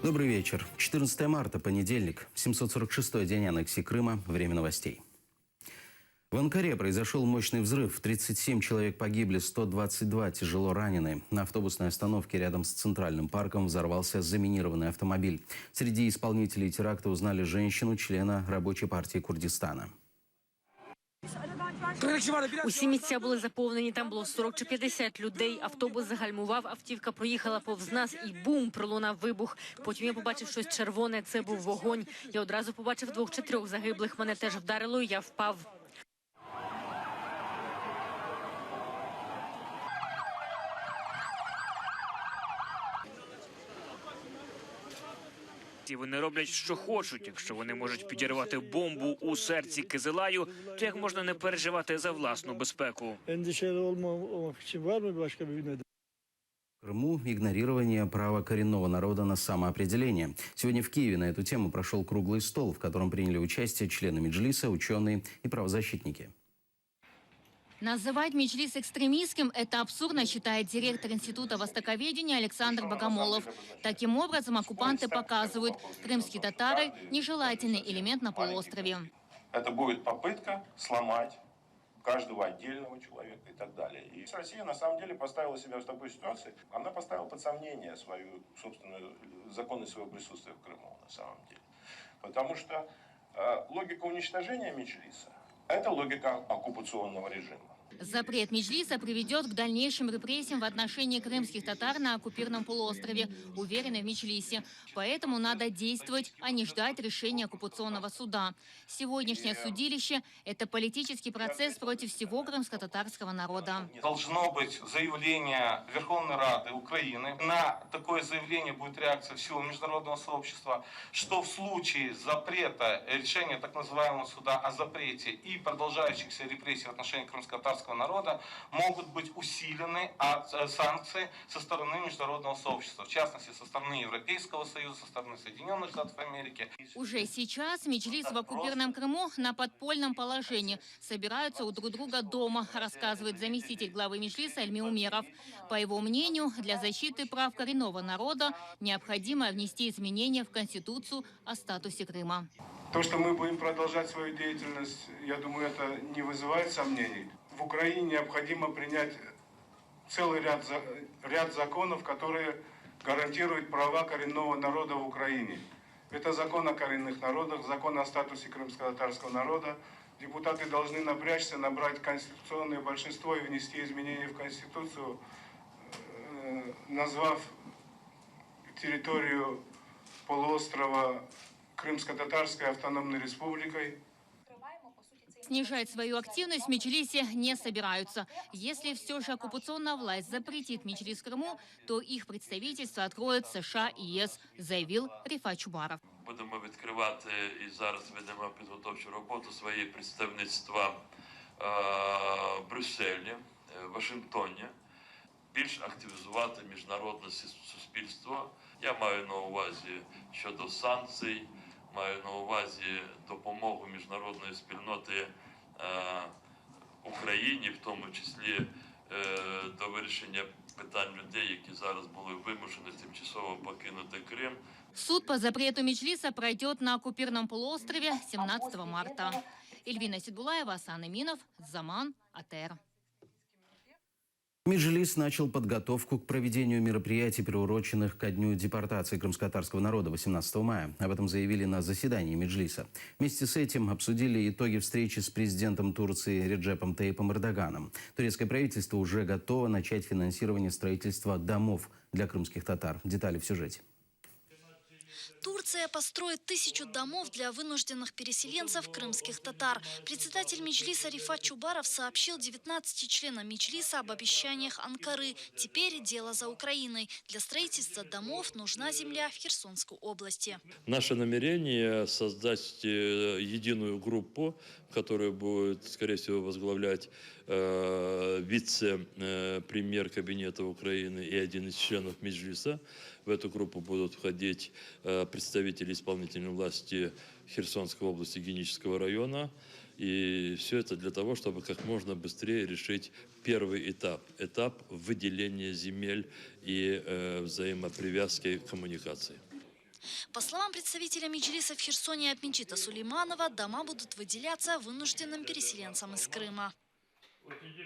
Добрый вечер. 14 марта, понедельник, 746-й день аннексии Крыма. Время новостей. В Анкаре произошел мощный взрыв. 37 человек погибли, 122 тяжело ранены. На автобусной остановке рядом с Центральным парком взорвался заминированный автомобиль. Среди исполнителей теракта узнали женщину, члена Рабочей партии Курдистана. Усі місця були заповнені, там було 40 чи 50 людей. Автобус загальмував, автівка проїхала повз нас і бум, пролунав вибух. Потім я побачив щось червоне, це був вогонь. Я одразу побачив 2 чи 3 загиблих, мене теж вдарило і я впав. Вони роблять, що хочуть. Якщо вони можуть підірвати бомбу у серці Кизилаю, то як можна не переживати за власну безпеку? В Крыму игнорирование права коренного народа на самоопределение. Сегодня в Киеве на эту тему прошел круглый стол, в котором приняли участие члены Меджлиса, ученые и правозащитники. Называть Меджлис экстремистским – это абсурдно, считает директор Института востоковедения Александр Богомолов. Таким образом, оккупанты показывают, крымские татары – нежелательный элемент на полуострове. Это будет попытка сломать каждого отдельного человека и так далее. И Россия на самом деле поставила себя в такой ситуации, она поставила под сомнение свою собственную законность своего присутствия в Крыму на самом деле. Потому что логика уничтожения Меджлиса – это логика оккупационного режима. Запрет Меджлиса приведет к дальнейшим репрессиям в отношении крымских татар на оккупированном полуострове, уверены в Меджлисе. Поэтому надо действовать, а не ждать решения оккупационного суда. Сегодняшнее судилище – это политический процесс против всего крымско-татарского народа. Должно быть заявление Верховной Рады Украины. На такое заявление будет реакция всего международного сообщества, что в случае запрета, решения так называемого суда о запрете и продолжающихся репрессий в отношении крымско-татарского народа могут быть усилены санкции со стороны международного сообщества, в частности, со стороны Европейского Союза, со стороны Соединенных Штатов Америки. Уже сейчас Меджлис в оккупированном Крыму на подпольном положении. Собираются у друг друга дома, рассказывает заместитель главы Меджлиса Эльми Умеров. По его мнению, для защиты прав коренного народа необходимо внести изменения в Конституцию о статусе Крыма. То, что мы будем продолжать свою деятельность, я думаю, это не вызывает сомнений. В Украине необходимо принять целый ряд законов, которые гарантируют права коренного народа в Украине. Это закон о коренных народах, закон о статусе крымско-татарского народа. Депутаты должны напрячься, набрать конституционное большинство и внести изменения в Конституцию, назвав территорию полуострова Крымско-Татарской автономной республикой. Снижать свою активность в Меджлисе не собираются. Если все же оккупационная власть запретит Меджлис в Крыму, то их представительство откроют США и ЕС, заявил Рифат Чубаров. Будемо відкривати і зараз ведемо підготовчу роботу свої представництва в Брюсселі, Вашингтоні, більш активізувати міжнародне суспільство. Я маю на увазі щодо санкцій, маю на увазі допомогу міжнародної спільноти Україні, в тому числі до вирішення питань людей, які зараз були вимушені тимчасово покинути Крим. Суд по запрету Меджлиса пройдет на оккупированном полуострове 17 марта. Эльвина Сидбулаева, Асан Эминов, Заман, АТР. Меджлис начал подготовку к проведению мероприятий, приуроченных ко дню депортации крымско-татарского народа 18 мая. Об этом заявили на заседании Меджлиса. Вместе с этим обсудили итоги встречи с президентом Турции Реджепом Тайипом Эрдоганом. Турецкое правительство уже готово начать финансирование строительства домов для крымских татар. Детали в сюжете. Турция построит 1000 домов для вынужденных переселенцев крымских татар. Председатель Меджлиса Рифат Чубаров сообщил 19 членам Меджлиса об обещаниях Анкары. Теперь дело за Украиной. Для строительства домов нужна земля в Херсонской области. Наше намерение создать единую группу, которую будет, скорее всего, возглавлять вице-премьер кабинета Украины и один из членов Меджлиса. В эту группу будут входить представители исполнительной власти Херсонской области, Генического района. И все это для того, чтобы как можно быстрее решить первый этап. Этап выделения земель и взаимопривязки коммуникаций. По словам представителя Меджлиса в Херсоне Апинчита Сулейманова, дома будут выделяться вынужденным переселенцам из Крыма.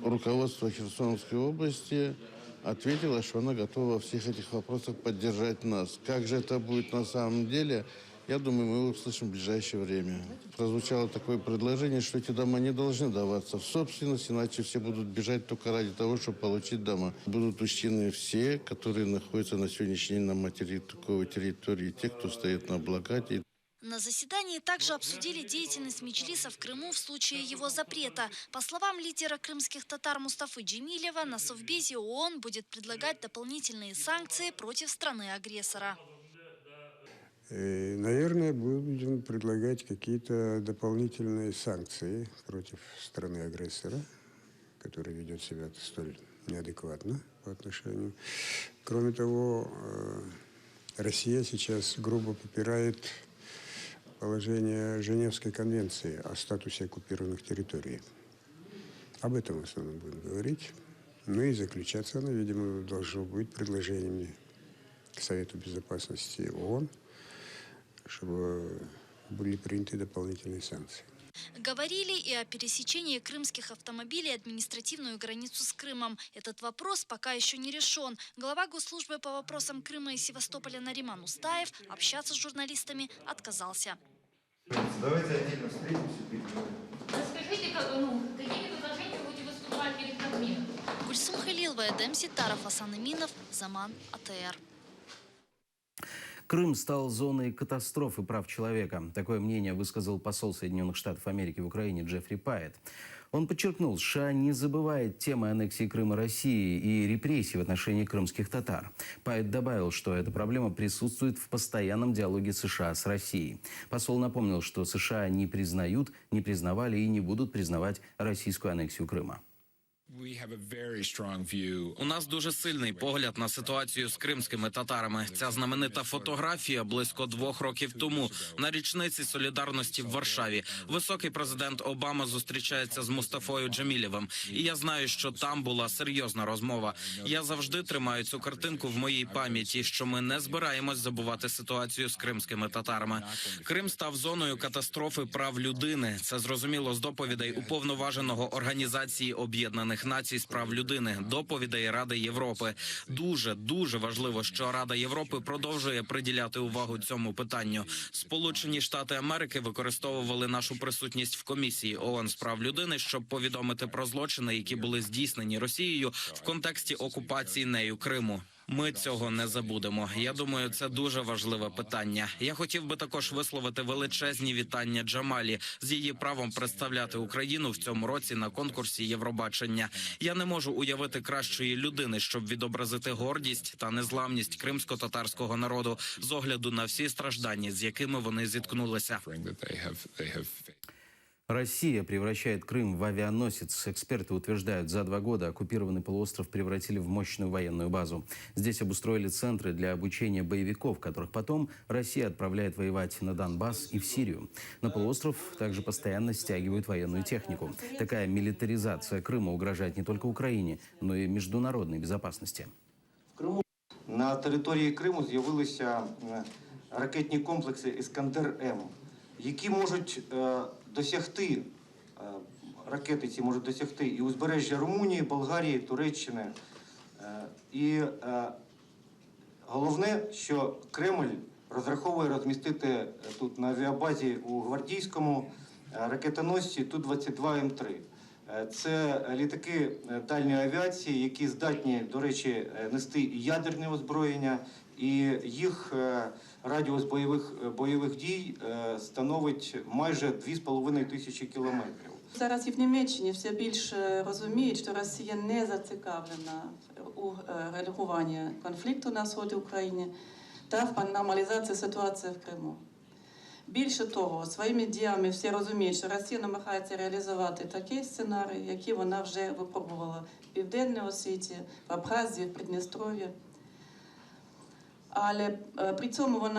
Руководство Херсонской области ответило, что она готова во всех этих вопросах поддержать нас. Как же это будет на самом деле, я думаю, мы услышим в ближайшее время. Прозвучало такое предложение, что эти дома не должны даваться в собственность, иначе все будут бежать только ради того, чтобы получить дома. Будут учтены все, которые находятся на сегодняшний день на территории, те, кто стоит на блокаде. На заседании также обсудили деятельность Меджлиса в Крыму в случае его запрета. По словам лидера крымских татар Мустафы Джемилева, на Совбезе ООН будет предлагать дополнительные санкции против страны-агрессора. Наверное, будем предлагать какие-то дополнительные санкции против страны-агрессора, которая ведет себя столь неадекватно по отношению. Кроме того, Россия сейчас грубо попирает положение Женевской конвенции о статусе оккупированных территорий. Об этом в основном будем говорить. Ну и заключаться она, видимо, должно быть предложениями к Совету Безопасности ООН, чтобы были приняты дополнительные санкции. Говорили и о пересечении крымских автомобилей административную границу с Крымом. Этот вопрос пока еще не решен. Глава Госслужбы по вопросам Крыма и Севастополя Нариман Устаев общаться с журналистами отказался. Давайте отдельно встретимся. Расскажите, какими предложениями будете выступать перед Кабмином? Гульсум Халилова, Эдем Ситаров, Асан Иминов, Заман, АТР. Крым стал зоной катастрофы прав человека. Такое мнение высказал посол Соединенных Штатов Америки в Украине Джеффри Пайет. Он подчеркнул, США не забывает темы аннексии Крыма России и репрессий в отношении крымских татар. Пайет добавил, что эта проблема присутствует в постоянном диалоге США с Россией. Посол напомнил, что США не признают, не признавали и не будут признавать российскую аннексию Крыма. У нас дуже сильний погляд на ситуацію з кримськими татарами. Ця знаменита фотографія близько 2 років тому на річниці солідарності в Варшаві. Високий президент Обама зустрічається з Мустафою Джемілєвим. І я знаю, що там була серйозна розмова. Я завжди тримаю цю картинку в моїй пам'яті, що ми не збираємось забувати ситуацію з кримськими татарами. Крим став зоною катастрофи прав людини. Це зрозуміло з доповідей Уповноваженого Організації Об'єднаних Націй з прав людини, доповідей Ради Європи. Дуже важливо, що Рада Європи продовжує приділяти увагу цьому питанню. Сполучені Штати Америки використовували нашу присутність в комісії ООН з прав людини, щоб повідомити про злочини, які були здійснені Росією в контексті окупації нею Криму. Ми цього не забудемо. Я думаю, це дуже важливе питання. Я хотів би також висловити величезні вітання Джамалі з її правом представляти Україну в цьому році на конкурсі Євробачення. Я не можу уявити кращої людини, щоб відобразити гордість та незламність кримсько-татарського народу з огляду на всі страждання, з якими вони зіткнулися. Россия превращает Крым в авианосец. Эксперты утверждают, за 2 года оккупированный полуостров превратили в мощную военную базу. Здесь обустроили центры для обучения боевиков, которых потом Россия отправляет воевать на Донбасс и в Сирию. На полуостров также постоянно стягивают военную технику. Такая милитаризация Крыма угрожает не только Украине, но и международной безопасности. В Криму на території Криму з'явилися ракетні комплекси «Іскандер-М», які можуть досягти, ракети ці можуть досягти і узбережжя Румунії, Болгарії, Туреччини. І головне, що Кремль розраховує розмістити тут на авіабазі у Гвардійському ракетоносці Ту-22М3. Це літаки дальньої авіації, які здатні, до речі, нести і ядерне озброєння, і їх радіус бойових дій становить майже 2500 кілометрів. Зараз і в Німеччині все більше розуміють, що Росія не зацікавлена у регулюванні конфлікту на сході України та в нормалізації ситуації в Криму. Більше того, своїми діями всі розуміють, що Росія намагається реалізувати такий сценарій, який вона вже випробувала в Південній Осетії, в Абхазії, в Придністров'ї. Але при цьому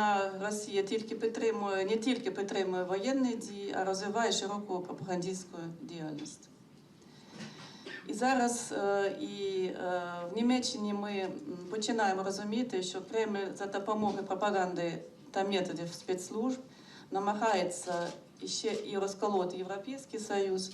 Росія не тільки підтримує воєнні дії, а розвиває широку пропагандистську діяльність. І зараз в Німеччині ми починаємо розуміти, що Кремль за допомогою пропаганди та методів спецслужб, намагається ще і розколоти Європейський Союз.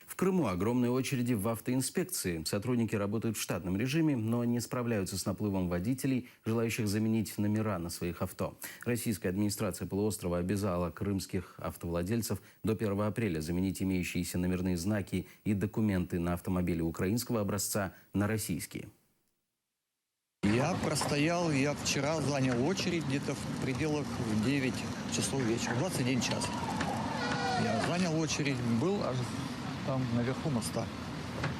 В Крыму огромные очереди в автоинспекции. Сотрудники работают в штатном режиме, но не справляются с наплывом водителей, желающих заменить номера на своих авто. Российская администрация полуострова обязала крымских автовладельцев до 1 апреля заменить имеющиеся номерные знаки и документы на автомобили украинского образца на российские. Я простоял, я вчера занял очередь где-то в пределах 9 часов вечера, 21 час. Я занял очередь, был аж там наверху моста.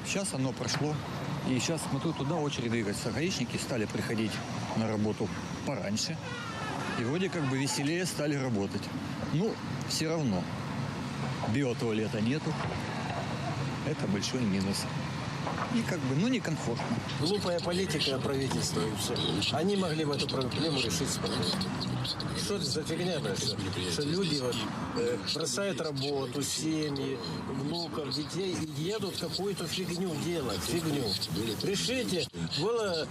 Сейчас оно прошло, и сейчас смотрю, туда очередь двигается. Гаишники стали приходить на работу пораньше, и вроде как бы веселее стали работать. Ну, все равно, биотуалета нету, это большой минус. И как бы, ну, некомфортно. Глупая политика правительства и все. Они могли бы эту проблему решить спокойно. Что это за фигня, что люди вот, бросают работу, семьи, внуков, детей и едут какую-то фигню делать, фигню. Решите, было,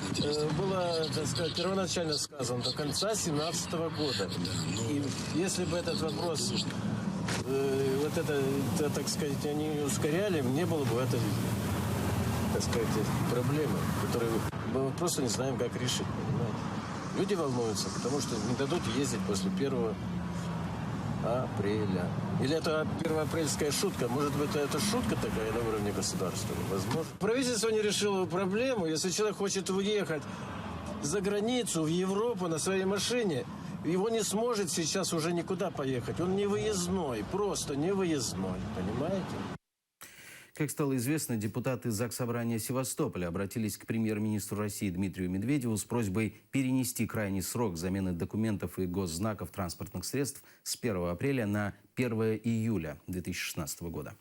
так сказать, первоначально сказано до конца 2017 года. И если бы этот вопрос, вот это, так сказать, они ускоряли, не было бы этой, так сказать, проблемы, которые мы просто не знаем, как решить, понимаете? Люди волнуются, потому что не дадут ездить после 1 апреля. Или это первоапрельская шутка? Может быть, это шутка такая на уровне государства? Возможно. Правительство не решило проблему. Если человек хочет уехать за границу, в Европу на своей машине, его не сможет сейчас уже никуда поехать. Он не выездной, просто не выездной, понимаете? Как стало известно, депутаты Заксобрания Севастополя обратились к премьер-министру России Дмитрию Медведеву с просьбой перенести крайний срок замены документов и госзнаков транспортных средств с 1 апреля на 1 июля 2016 года.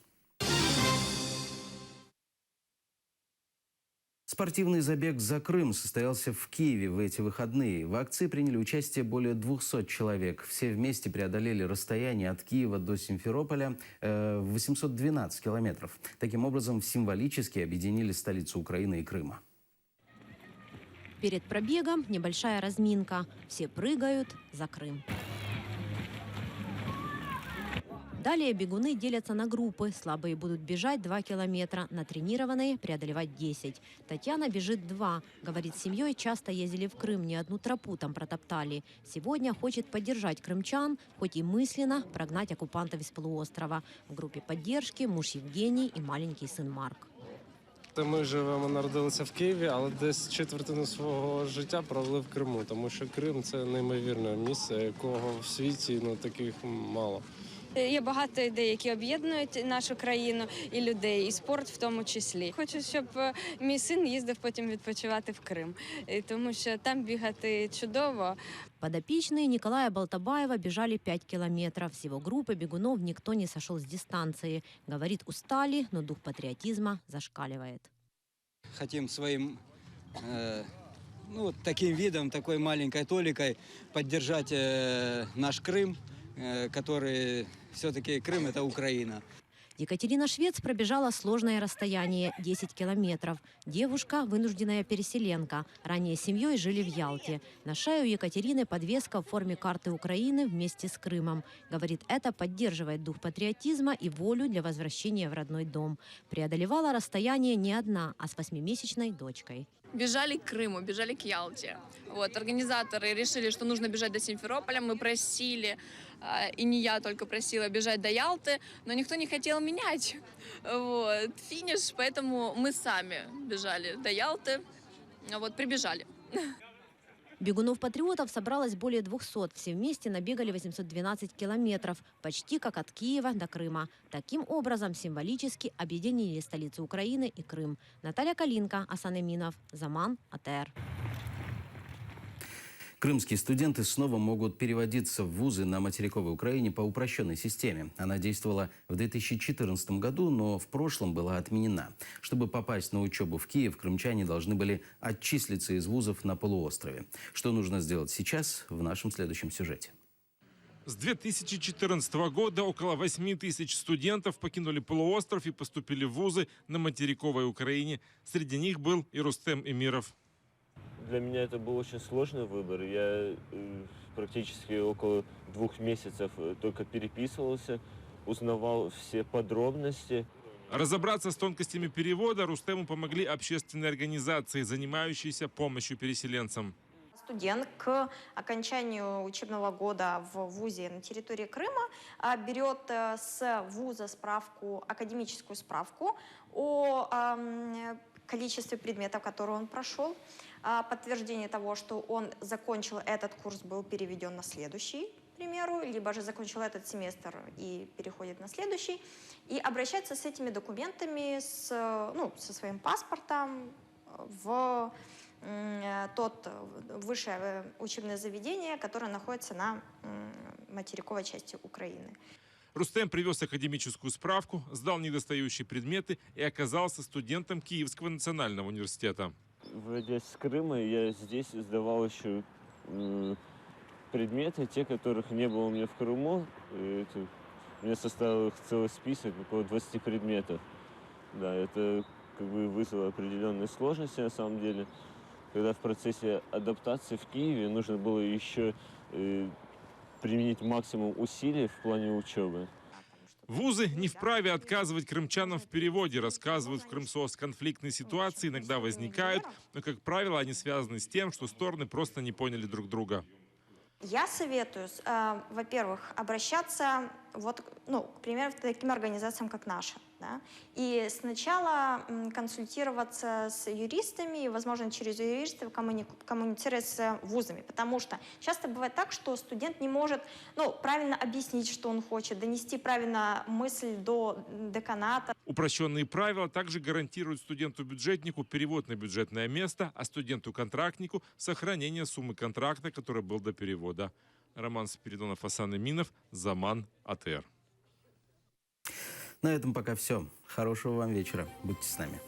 Спортивный забег «За Крым» состоялся в Киеве в эти выходные. В акции приняли участие более 200 человек. Все вместе преодолели расстояние от Киева до Симферополя 812 километров. Таким образом, символически объединили столицу Украины и Крыма. Перед пробегом небольшая разминка. Все прыгают за Крым. Далее бегуны делятся на группы. Слабые будут бежать 2 километра, натренированные преодолевать 10. Татьяна бежит 2. Говорит, с семьей часто ездили в Крым, не одну тропу там протоптали. Сегодня хочет поддержать крымчан, хоть и мысленно прогнать оккупантов из полуострова. В группе поддержки муж Евгений и маленький сын Марк. Ми живемо, народилися в Києві, але десь четвертину свого життя провели в Криму, тому що Крим – це неймовірне місце, якого в світі таких мало. Є багато ідей, які об'єднують нашу країну і людей, і спорт в тому числі. Хочу, щоб мій син їздив потім відпочивати в Крим, тому що там бігати чудово. Подопечные Николая Балтабаева бежали 5 километров. С его группы бегунов никто не сошел с дистанции. Говорит, устали, но дух патриотизма зашкаливает. Хотим своим таким видом, такой маленькой толикой поддержать наш Крым, который все-таки Крым – это Украина. Екатерина Швец пробежала сложное расстояние – 10 километров. Девушка – вынужденная переселенка. Ранее с семьей жили в Ялте. На шее у Екатерины подвеска в форме карты Украины вместе с Крымом. Говорит, это поддерживает дух патриотизма и волю для возвращения в родной дом. Преодолевала расстояние не одна, а с 8-месячной дочкой. Бежали к Крыму, бежали к Ялте. Организаторы решили, что нужно бежать до Симферополя. Мы просили, и не я только просила, бежать до Ялты, но никто не хотел менять финиш, поэтому мы сами бежали до Ялты, прибежали. Бегунов-патриотов собралось более 200. Все вместе набегали 812 километров, почти как от Киева до Крыма. Таким образом, символически объединили столицу Украины и Крым. Наталья Калинка, Асан Эминов, Заман, АТР. Крымские студенты снова могут переводиться в вузы на материковой Украине по упрощенной системе. Она действовала в 2014 году, но в прошлом была отменена. Чтобы попасть на учебу в Киев, крымчане должны были отчислиться из вузов на полуострове. Что нужно сделать сейчас, в нашем следующем сюжете. С 2014 года около 8 тысяч студентов покинули полуостров и поступили в вузы на материковой Украине. Среди них был и Рустем Эмиров. Для меня это был очень сложный выбор. Я практически около 2 месяцев только переписывался, узнавал все подробности. Разобраться с тонкостями перевода Рустему помогли общественные организации, занимающиеся помощью переселенцам. Студент к окончанию учебного года в вузе на территории Крыма берет с вуза справку, академическую справку о количестве предметов, которые он прошел, подтверждение того, что он закончил этот курс, был переведен на следующий, к примеру, либо же закончил этот семестр и переходит на следующий, и обращается с этими документами, со своим паспортом в тот высшее учебное заведение, которое находится на материковой части Украины. Рустем привез академическую справку, сдал недостающие предметы и оказался студентом Киевского национального университета. Выйдя с Крыма, я здесь сдавал еще предметы, те, которых не было у меня в Крыму. У меня составил их целый список, около 20 предметов. Да, это вызвало определенные сложности на самом деле. Когда в процессе адаптации в Киеве нужно было еще применить максимум усилий в плане учебы. Вузы не вправе отказывать крымчанам в переводе, рассказывают в Крымсоц. Конфликтные ситуации иногда возникают, но, как правило, они связаны с тем, что стороны просто не поняли друг друга. Я советую, во-первых, обращаться, к примеру, к таким организациям, как наша. Да? И сначала консультироваться с юристами, и, возможно, через юристов коммуницировать с вузами. Потому что часто бывает так, что студент не может правильно объяснить, что он хочет, донести правильно мысль до деканата. Упрощенные правила также гарантируют студенту-бюджетнику перевод на бюджетное место, а студенту-контрактнику сохранение суммы контракта, который был до перевода. Роман Спиридонов, Асан Эминов, Заман, АТР. На этом пока все. Хорошего вам вечера. Будьте с нами.